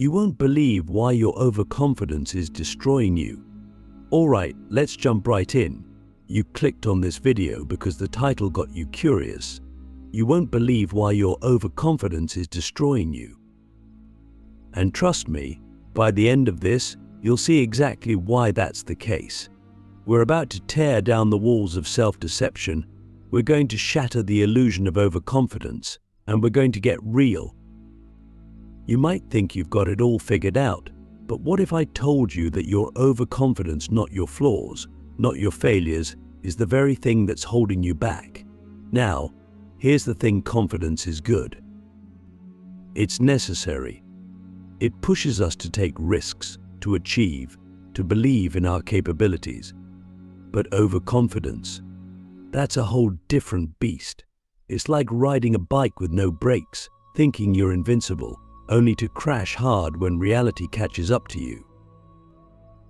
You won't believe why your overconfidence is destroying you. Alright, let's jump right in. You clicked on this video because the title got you curious. You won't believe why your overconfidence is destroying you. And trust me, by the end of this, you'll see exactly why that's the case. We're about to tear down the walls of self-deception. We're going to shatter the illusion of overconfidence, and we're going to get real. You might think you've got it all figured out, but what if I told you that your overconfidence, not your flaws, not your failures, is the very thing that's holding you back? Now, here's the thing: confidence is good. It's necessary. It pushes us to take risks, to achieve, to believe in our capabilities. But overconfidence, that's a whole different beast. It's like riding a bike with no brakes, thinking you're invincible, only to crash hard when reality catches up to you.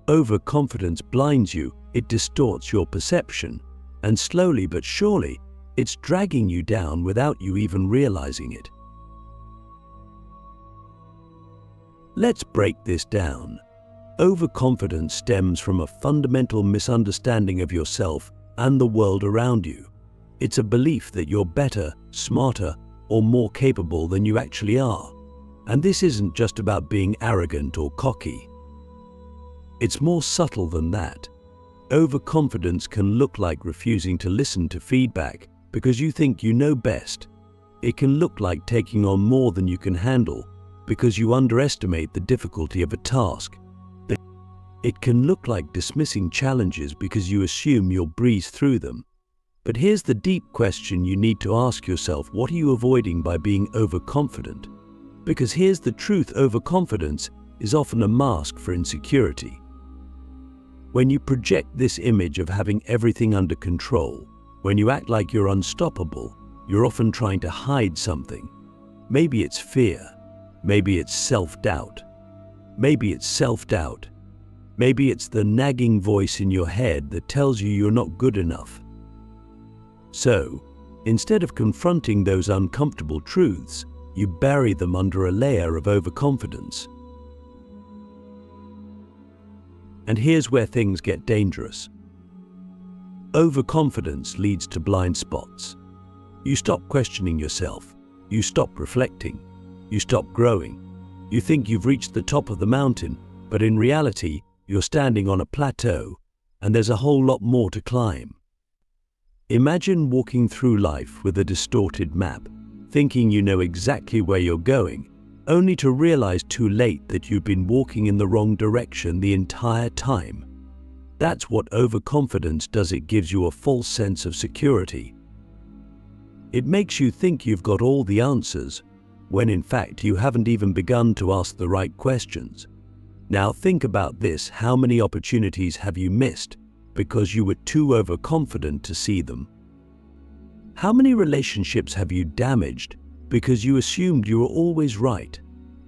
Overconfidence blinds you, it distorts your perception, and slowly but surely, it's dragging you down without you even realizing it. Let's break this down. Overconfidence stems from a fundamental misunderstanding of yourself and the world around you. It's a belief that you're better, smarter, or more capable than you actually are. And this isn't just about being arrogant or cocky. It's more subtle than that. Overconfidence can look like refusing to listen to feedback because you think you know best. It can look like taking on more than you can handle because you underestimate the difficulty of a task. It can look like dismissing challenges because you assume you'll breeze through them. But here's the deep question you need to ask yourself: what are you avoiding by being overconfident? Because here's the truth: overconfidence is often a mask for insecurity. When you project this image of having everything under control, when you act like you're unstoppable, you're often trying to hide something. Maybe it's fear. Maybe it's self-doubt. Maybe it's self-doubt. Maybe it's the nagging voice in your head that tells you you're not good enough. So, instead of confronting those uncomfortable truths, you bury them under a layer of overconfidence. And here's where things get dangerous. Overconfidence leads to blind spots. You stop questioning yourself. You stop reflecting. You stop growing. You think you've reached the top of the mountain, but in reality, you're standing on a plateau, and there's a whole lot more to climb. Imagine walking through life with a distorted map, thinking you know exactly where you're going, only to realize too late that you've been walking in the wrong direction the entire time. That's what overconfidence does. It gives you a false sense of security. It makes you think you've got all the answers, when in fact you haven't even begun to ask the right questions. Now think about this: how many opportunities have you missed because you were too overconfident to see them? How many relationships have you damaged because you assumed you were always right?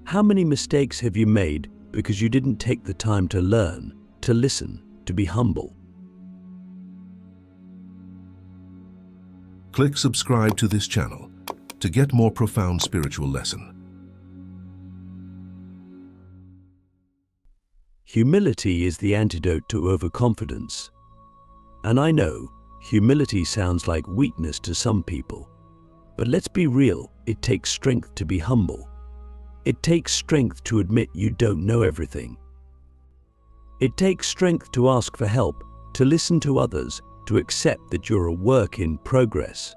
How many mistakes have you made because you didn't take the time to learn, to listen, to be humble? Click subscribe to this channel to get more profound spiritual lesson. Humility is the antidote to overconfidence. And I know, humility sounds like weakness to some people. But let's be real, it takes strength to be humble. It takes strength to admit you don't know everything. It takes strength to ask for help, to listen to others, to accept that you're a work in progress.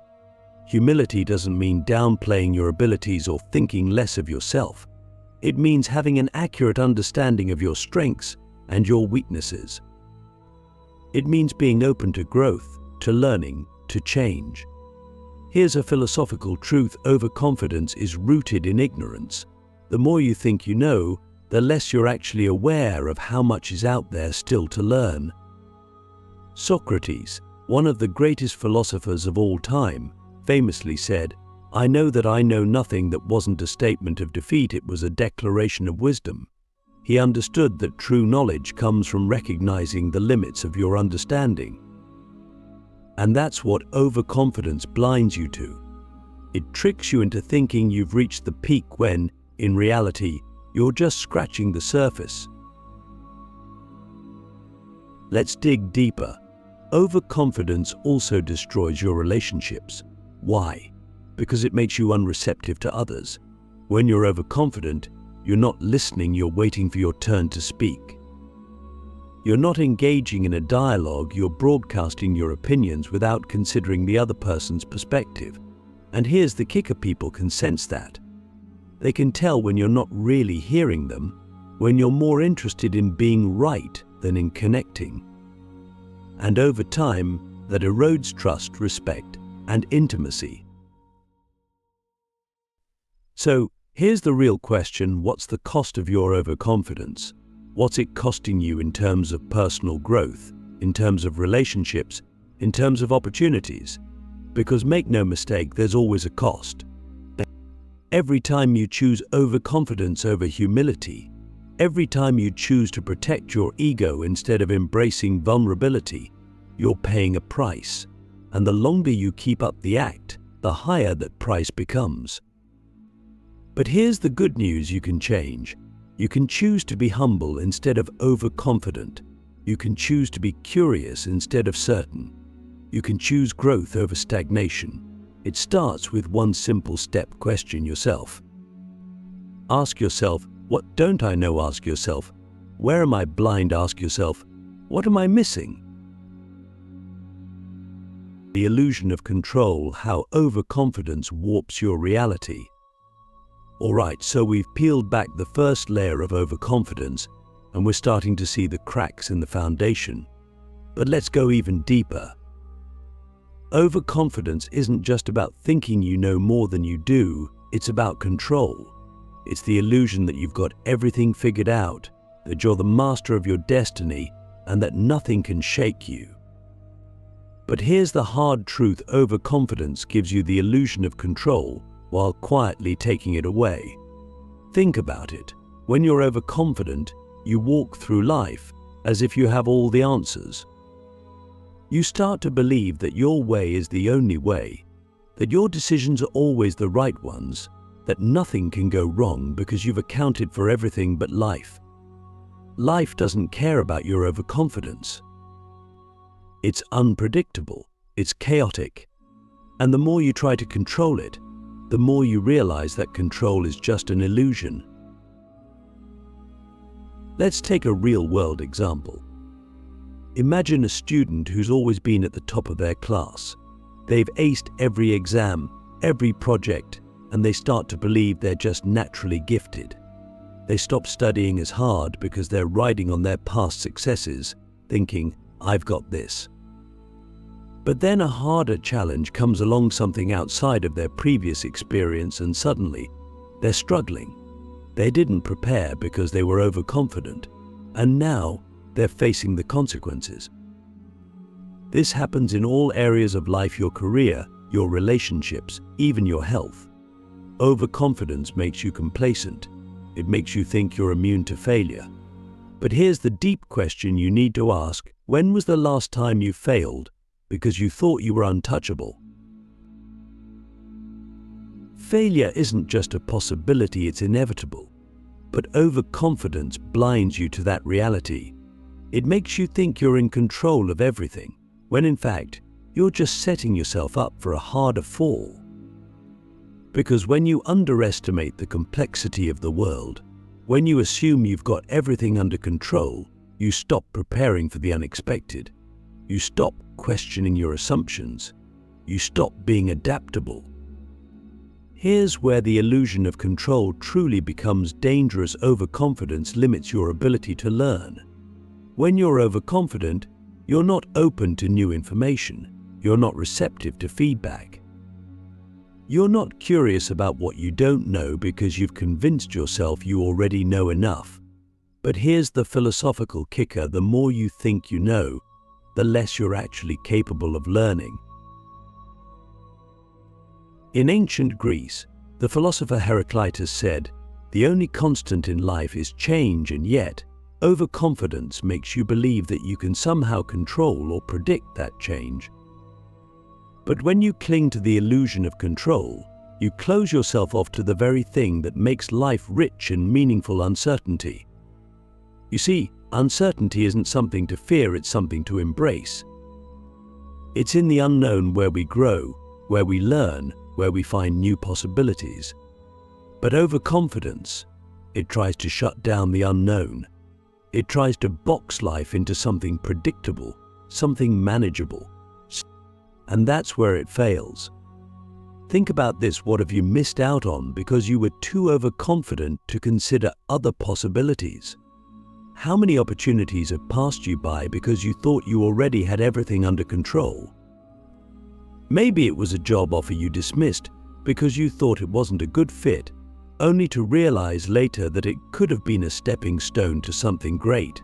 Humility doesn't mean downplaying your abilities or thinking less of yourself. It means having an accurate understanding of your strengths and your weaknesses. It means being open to growth, to learning, to change. Here's a philosophical truth: overconfidence is rooted in ignorance. The more you think you know, the less you're actually aware of how much is out there still to learn. Socrates, one of the greatest philosophers of all time, famously said, "I know that I know nothing." That wasn't a statement of defeat, it was a declaration of wisdom. He understood that true knowledge comes from recognizing the limits of your understanding. And that's what overconfidence blinds you to. It tricks you into thinking you've reached the peak when, in reality, You're just scratching the surface. Let's dig deeper. Overconfidence also destroys your relationships. Why? Because it makes you unreceptive to others. When you're overconfident, you're not listening, you're waiting for your turn to speak. You're not engaging in a dialogue, you're broadcasting your opinions without considering the other person's perspective. And here's the kicker: people can sense that. They can tell when you're not really hearing them, when you're more interested in being right than in connecting. And over time, that erodes trust, respect, and intimacy. So, here's the real question: what's the cost of your overconfidence? What's it costing you in terms of personal growth, in terms of relationships, in terms of opportunities? Because make no mistake, there's always a cost. Every time you choose overconfidence over humility, every time you choose to protect your ego instead of embracing vulnerability, you're paying a price. And the longer you keep up the act, the higher that price becomes. But here's the good news: you can change. You can choose to be humble instead of overconfident. You can choose to be curious instead of certain. You can choose growth over stagnation. It starts with one simple step: question yourself. Ask yourself, what don't I know? Ask yourself, where am I blind? Ask yourself, what am I missing? The illusion of control, how overconfidence warps your reality. Alright, so we've peeled back the first layer of overconfidence, and we're starting to see the cracks in the foundation. But let's go even deeper. Overconfidence isn't just about thinking you know more than you do, it's about control. It's the illusion that you've got everything figured out, that you're the master of your destiny, and that nothing can shake you. But here's the hard truth: overconfidence gives you the illusion of control while quietly taking it away. Think about it. When you're overconfident, you walk through life as if you have all the answers. You start to believe that your way is the only way, that your decisions are always the right ones, that nothing can go wrong because you've accounted for everything but life. Life doesn't care about your overconfidence. It's unpredictable, it's chaotic, and the more you try to control it, the more you realize that control is just an illusion. Let's take a real-world example. Imagine a student who's always been at the top of their class. They've aced every exam, every project, and they start to believe they're just naturally gifted. They stop studying as hard because they're riding on their past successes, thinking, I've got this. But then a harder challenge comes along, something outside of their previous experience, and suddenly they're struggling. They didn't prepare because they were overconfident, and now they're facing the consequences. This happens in all areas of life: your career, your relationships, even your health. Overconfidence makes you complacent. It makes you think you're immune to failure. But here's the deep question you need to ask: when was the last time you failed because you thought you were untouchable? Failure isn't just a possibility, it's inevitable. But overconfidence blinds you to that reality. It makes you think you're in control of everything, when in fact, you're just setting yourself up for a harder fall. Because when you underestimate the complexity of the world, when you assume you've got everything under control, you stop preparing for the unexpected. You stop questioning your assumptions. You stop being adaptable. Here's where the illusion of control truly becomes dangerous. Overconfidence limits your ability to learn. When you're overconfident, you're not open to new information. You're not receptive to feedback. You're not curious about what you don't know because you've convinced yourself you already know enough. But here's the philosophical kicker: the more you think you know, the less you're actually capable of learning. In ancient Greece, the philosopher Heraclitus said, "The only constant in life is change," and yet, overconfidence makes you believe that you can somehow control or predict that change. But when you cling to the illusion of control, You close yourself off to the very thing that makes life rich in meaningful uncertainty. You see, uncertainty isn't something to fear, it's something to embrace. It's in the unknown where we grow, where we learn, where we find new possibilities. But overconfidence, it tries to shut down the unknown. It tries to box life into something predictable, something manageable. And that's where it fails. Think about this: what have you missed out on because you were too overconfident to consider other possibilities? How many opportunities have passed you by because you thought you already had everything under control? Maybe it was a job offer you dismissed because you thought it wasn't a good fit, only to realize later that it could have been a stepping stone to something great.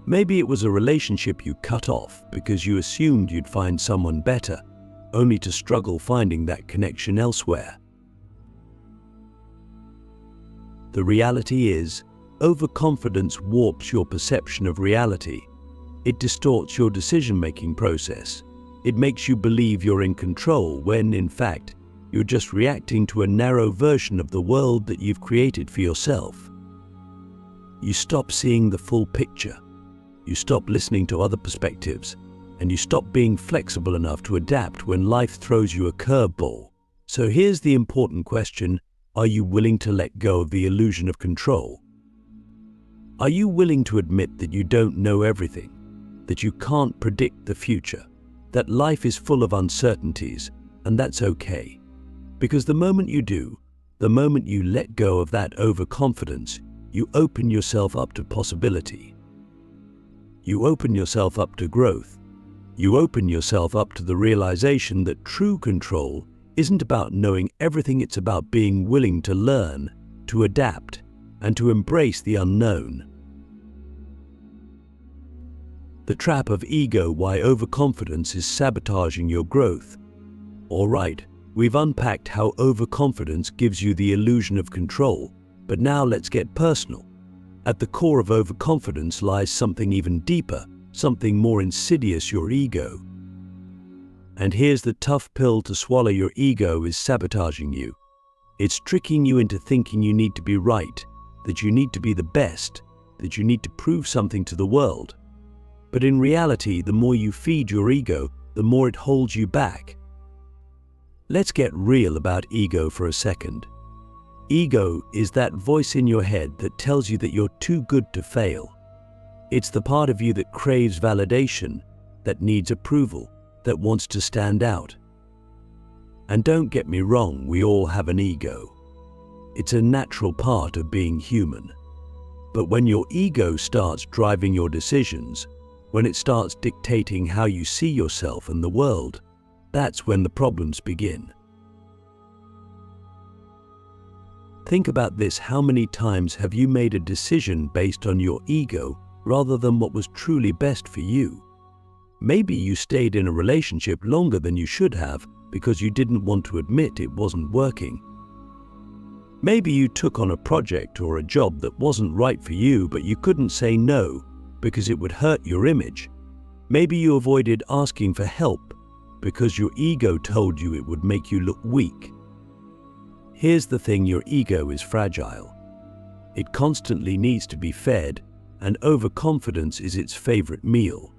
Maybe it was a relationship you cut off because you assumed you'd find someone better, only to struggle finding that connection elsewhere. The reality is, overconfidence warps your perception of reality. It distorts your decision-making process. It makes you believe you're in control when, in fact, you're just reacting to a narrow version of the world that you've created for yourself. You stop seeing the full picture. You stop listening to other perspectives, and you stop being flexible enough to adapt when life throws you a curveball. So here's the important question: are you willing to let go of the illusion of control? Are you willing to admit that you don't know everything, that you can't predict the future, that life is full of uncertainties, and that's okay? Because the moment you do, the moment you let go of that overconfidence, you open yourself up to possibility. You open yourself up to growth. You open yourself up to the realization that true control isn't about knowing everything, it's about being willing to learn, to adapt, and to embrace the unknown. The trap of ego: why overconfidence is sabotaging your growth. All right, we've unpacked how overconfidence gives you the illusion of control, but now let's get personal. At the core of overconfidence lies something even deeper, something more insidious: your ego. And here's the tough pill to swallow: your ego is sabotaging you. It's tricking you into thinking you need to be right, that you need to be the best, that you need to prove something to the world. But in reality, the more you feed your ego, the more it holds you back. Let's get real about ego for a second. Ego is that voice in your head that tells you that you're too good to fail. It's the part of you that craves validation, that needs approval, that wants to stand out. And don't get me wrong, we all have an ego. It's a natural part of being human. But when your ego starts driving your decisions, when it starts dictating how you see yourself and the world, that's when the problems begin. Think about this: how many times have you made a decision based on your ego rather than what was truly best for you? Maybe you stayed in a relationship longer than you should have because you didn't want to admit it wasn't working. Maybe you took on a project or a job that wasn't right for you, but you couldn't say no because it would hurt your image. Maybe you avoided asking for help because your ego told you it would make you look weak. Here's the thing: your ego is fragile. It constantly needs to be fed, and overconfidence is its favorite meal.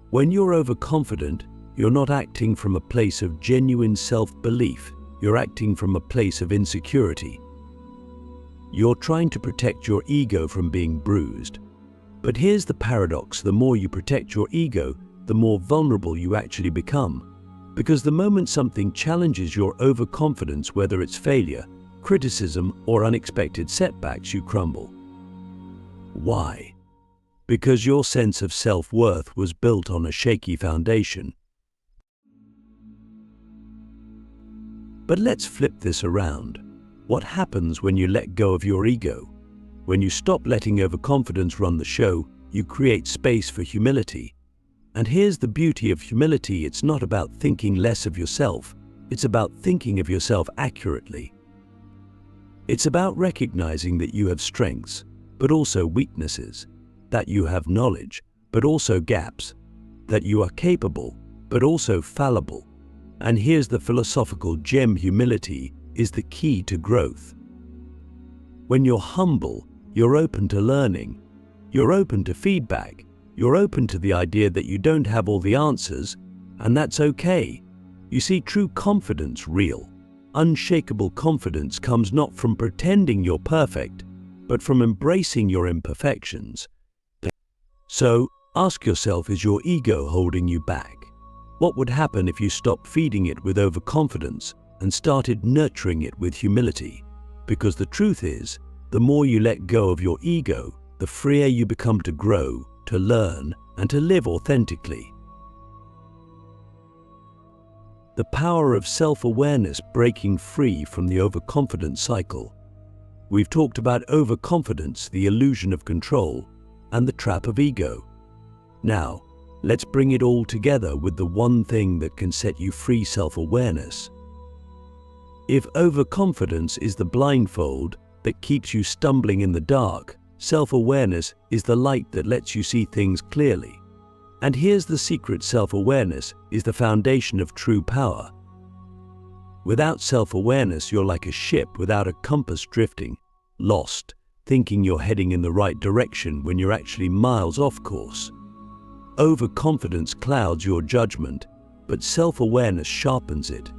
When you're overconfident, you're not acting from a place of genuine self-belief. You're acting from a place of insecurity. You're trying to protect your ego from being bruised. But here's the paradox: the more you protect your ego, the more vulnerable you actually become. Because the moment something challenges your overconfidence, whether it's failure, criticism, or unexpected setbacks, you crumble. Why? Because your sense of self-worth was built on a shaky foundation. But let's flip this around. What happens when you let go of your ego? When you stop letting overconfidence run the show, you create space for humility. And here's the beauty of humility: it's not about thinking less of yourself, it's about thinking of yourself accurately. It's about recognizing that you have strengths, but also weaknesses, that you have knowledge, but also gaps, that you are capable, but also fallible, And here's the philosophical gem: humility is the key to growth. When you're humble, you're open to learning, you're open to feedback, you're open to the idea that you don't have all the answers, and that's okay. You see, true confidence, real, unshakable confidence, comes not from pretending you're perfect, but from embracing your imperfections. So, ask yourself, is your ego holding you back? What would happen if you stopped feeding it with overconfidence and started nurturing it with humility? Because the truth is, the more you let go of your ego, the freer you become to grow, to learn, and to live authentically. The power of self-awareness: breaking free from the overconfidence cycle. We've talked about overconfidence, the illusion of control, and the trap of ego. Now, let's bring it all together with the one thing that can set you free: self-awareness. If overconfidence is the blindfold that keeps you stumbling in the dark, self-awareness is the light that lets you see things clearly. And here's the secret: self-awareness is the foundation of true power. Without self-awareness, you're like a ship without a compass, drifting, lost, thinking you're heading in the right direction when you're actually miles off course. Overconfidence clouds your judgment, but self-awareness sharpens it.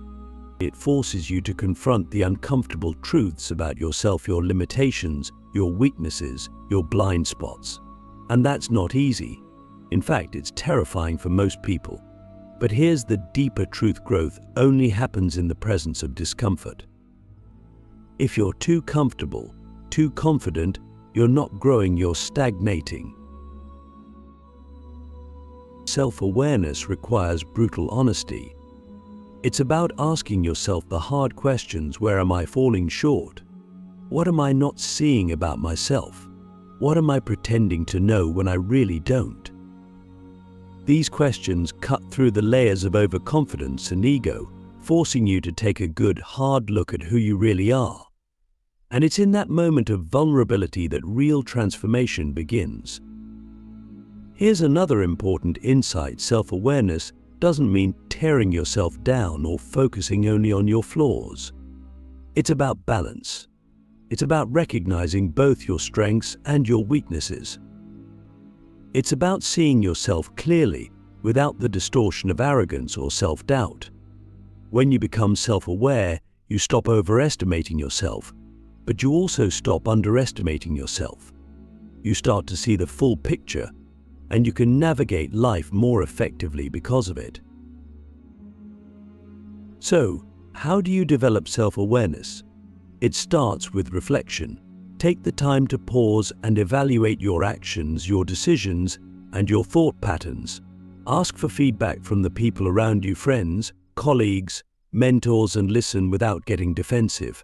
It forces you to confront the uncomfortable truths about yourself, your limitations, your weaknesses, your blind spots. And that's not easy. In fact, it's terrifying for most people. But here's the deeper truth: growth only happens in the presence of discomfort. If you're too comfortable, too confident, you're not growing, you're stagnating. Self-awareness requires brutal honesty. It's about asking yourself the hard questions: where am I falling short? What am I not seeing about myself? What am I pretending to know when I really don't? These questions cut through the layers of overconfidence and ego, forcing you to take a good, hard look at who you really are. And it's in that moment of vulnerability that real transformation begins. Here's another important insight: self-awareness doesn't mean tearing yourself down or focusing only on your flaws. It's about balance. It's about recognizing both your strengths and your weaknesses. It's about seeing yourself clearly without the distortion of arrogance or self-doubt. When you become self-aware, you stop overestimating yourself, but you also stop underestimating yourself. You start to see the full picture, and you can navigate life more effectively because of it. So, how do you develop self-awareness? It starts with reflection. Take the time to pause and evaluate your actions, your decisions, and your thought patterns. Ask for feedback from the people around you: friends, colleagues, mentors, and listen without getting defensive.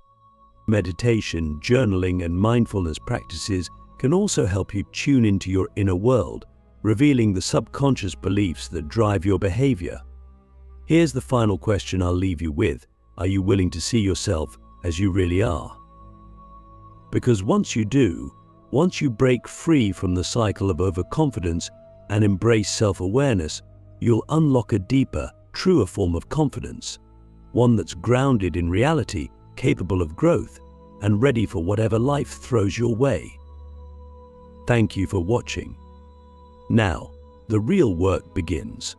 Meditation, journaling, and mindfulness practices can also help you tune into your inner world, revealing the subconscious beliefs that drive your behavior. Here's the final question I'll leave you with: are you willing to see yourself as you really are? Because once you do, once you break free from the cycle of overconfidence and embrace self-awareness, you'll unlock a deeper, truer form of confidence, one that's grounded in reality, capable of growth, and ready for whatever life throws your way. Thank you for watching. Now, the real work begins.